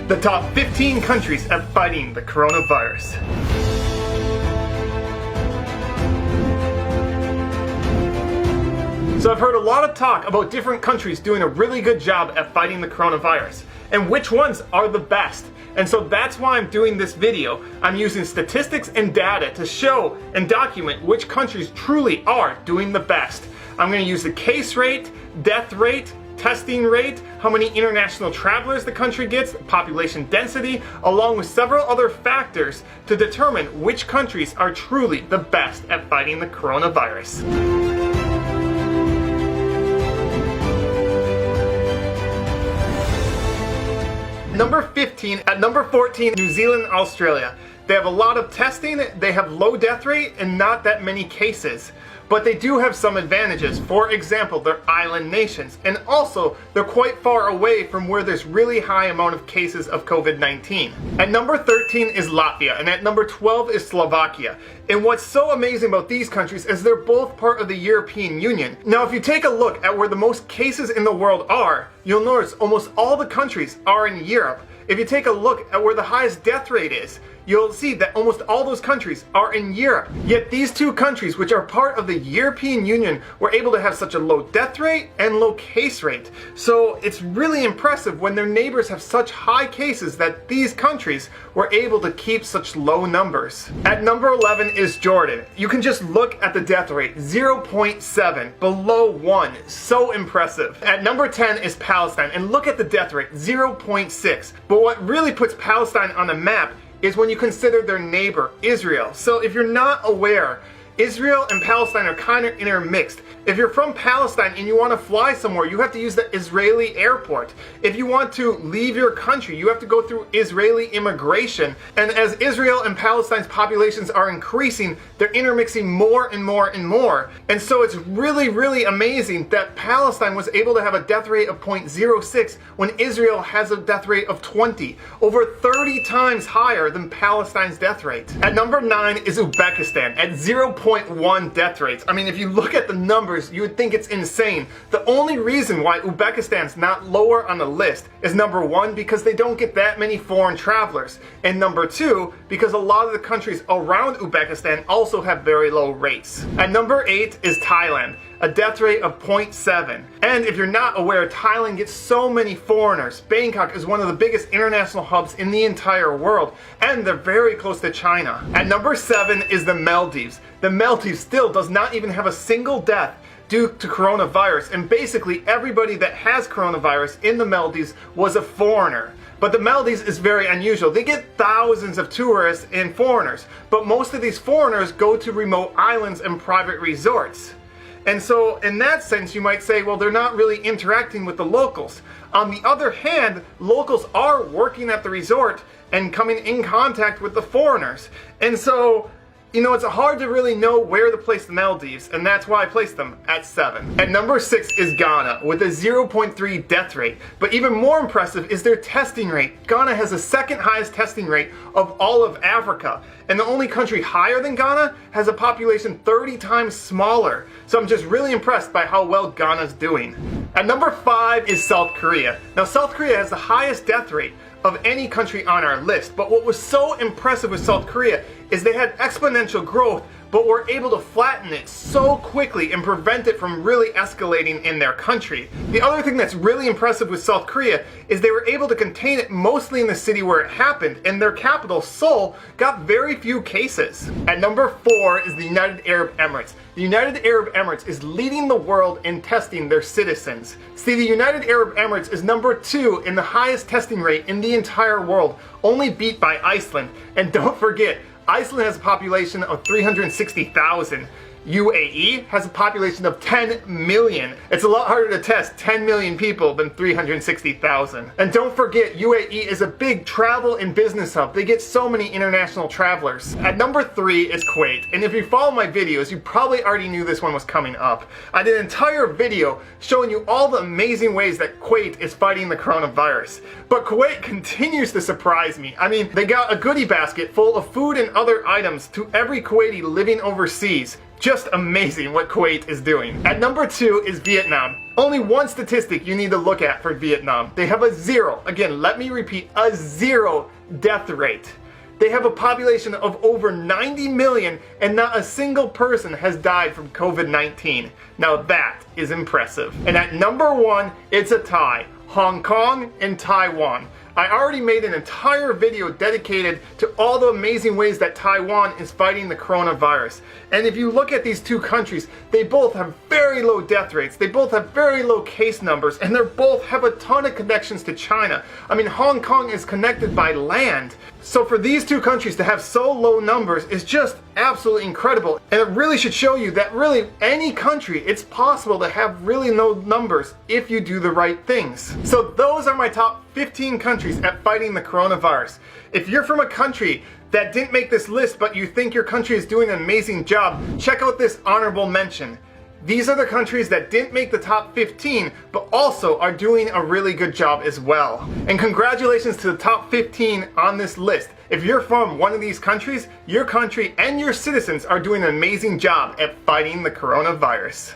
The top 15 countries at fighting the coronavirus. So I've heard a lot of talk about different countries doing a really good job at fighting the coronavirus, and which ones are the best. And so that's why I'm doing this video. I'm using statistics and data to show and document which countries truly are doing the best. I'm going to use the case rate, death rate, testing rate, how many international travelers the country gets, population density, along with several other factors to determine which countries are truly the best at fighting the coronavirus. Number 15, at number 14, New Zealand and Australia. They have a lot of testing, they have low death rate, and not that many cases. But they do have some advantages. For example, they're island nations, and also they're quite far away from where there's really high amount of cases of COVID-19. At number 13 is Latvia, and at number 12 is Slovakia. And what's so amazing about these countries is they're both part of the European Union. Now, if you take a look at where the most cases in the world are, you'll notice almost all the countries are in Europe. If you take a look at where the highest death rate is, you'll see that almost all those countries are in Europe. Yet these two countries, which are part of the European Union, were able to have such a low death rate and low case rate. So it's really impressive when their neighbors have such high cases that these countries were able to keep such low numbers. At number 11 is Jordan. You can just look at the death rate, 0.7, below 1. So impressive. At number 10 is Palestine, and look at the death rate, 0.6. But what really puts Palestine on the map is when you consider their neighbor, Israel. So if you're not aware, Israel and Palestine are kind of intermixed. If you're from Palestine and you want to fly somewhere, you have to use the Israeli airport. If you want to leave your country, you have to go through Israeli immigration. And as Israel and Palestine's populations are increasing, they're intermixing more and more and more. And so it's really, really amazing that Palestine was able to have a death rate of 0.06 when Israel has a death rate of 20, over 30 times higher than Palestine's death rate. At number 9 is Uzbekistan at 0.1 death rates. I mean, if you look at the numbers, you would think it's insane. The only reason why Uzbekistan's not lower on the list is number 1, because they don't get that many foreign travelers, and number 2, because a lot of the countries around Uzbekistan also have very low rates. At number 8 is Thailand, a death rate of 0.7. And if you're not aware, Thailand gets so many foreigners. Bangkok is one of the biggest international hubs in the entire world, and they're very close to China. At number 7 is the Maldives. The Maldives still does not even have a single death due to coronavirus, and basically everybody that has coronavirus in the Maldives was a foreigner. But the Maldives is very unusual. They get thousands of tourists and foreigners, but most of these foreigners go to remote islands and private resorts. And so in that sense, you might say, well, they're not really interacting with the locals. On the other hand, locals are working at the resort and coming in contact with the foreigners. And so, you know, it's hard to really know where to place the Maldives, and that's why I placed them at 7. At number 6 is Ghana with a 0.3 death rate. But even more impressive is their testing rate. Ghana has the second highest testing rate of all of Africa. And the only country higher than Ghana has a population 30 times smaller. So I'm just really impressed by how well Ghana's doing. At number 5 is South Korea. Now, South Korea has the highest death rate of any country on our list. But what was so impressive with South Korea is they had exponential growth, but were able to flatten it so quickly and prevent it from really escalating in their country. The other thing that's really impressive with South Korea is they were able to contain it mostly in the city where it happened, and their capital, Seoul, got very few cases. At number 4 is the United Arab Emirates. The United Arab Emirates is leading the world in testing their citizens. See, the United Arab Emirates is number 2 in the highest testing rate in the entire world, only beat by Iceland. And don't forget, Iceland has a population of 360,000. UAE has a population of 10 million. It's a lot harder to test 10 million people than 360,000. And don't forget, UAE is a big travel and business hub. They get so many international travelers. At number 3 is Kuwait. And if you follow my videos, you probably already knew this one was coming up. I did an entire video showing you all the amazing ways that Kuwait is fighting the coronavirus. But Kuwait continues to surprise me. I mean, they got a goodie basket full of food and other items to every Kuwaiti living overseas. Just amazing what Kuwait is doing. At number 2 is Vietnam. Only one statistic you need to look at for Vietnam. They have a 0, again, let me repeat, a 0 death rate. They have a population of over 90 million and not a single person has died from COVID-19. Now that is impressive. And at number 1, it's a tie. Hong Kong and Taiwan. I already made an entire video dedicated to all the amazing ways that Taiwan is fighting the coronavirus. And if you look at these two countries, they both have very low death rates, they both have very low case numbers, and they both have a ton of connections to China. I mean, Hong Kong is connected by land. So for these two countries to have so low numbers is just absolutely incredible. And it really should show you that really any country, it's possible to have really low numbers if you do the right things. So those are my top 15 countries at fighting the coronavirus. If you're from a country that didn't make this list but you think your country is doing an amazing job, check out this honorable mention. These are the countries that didn't make the top 15, but also are doing a really good job as well. And congratulations to the top 15 on this list. If you're from one of these countries, your country and your citizens are doing an amazing job at fighting the coronavirus.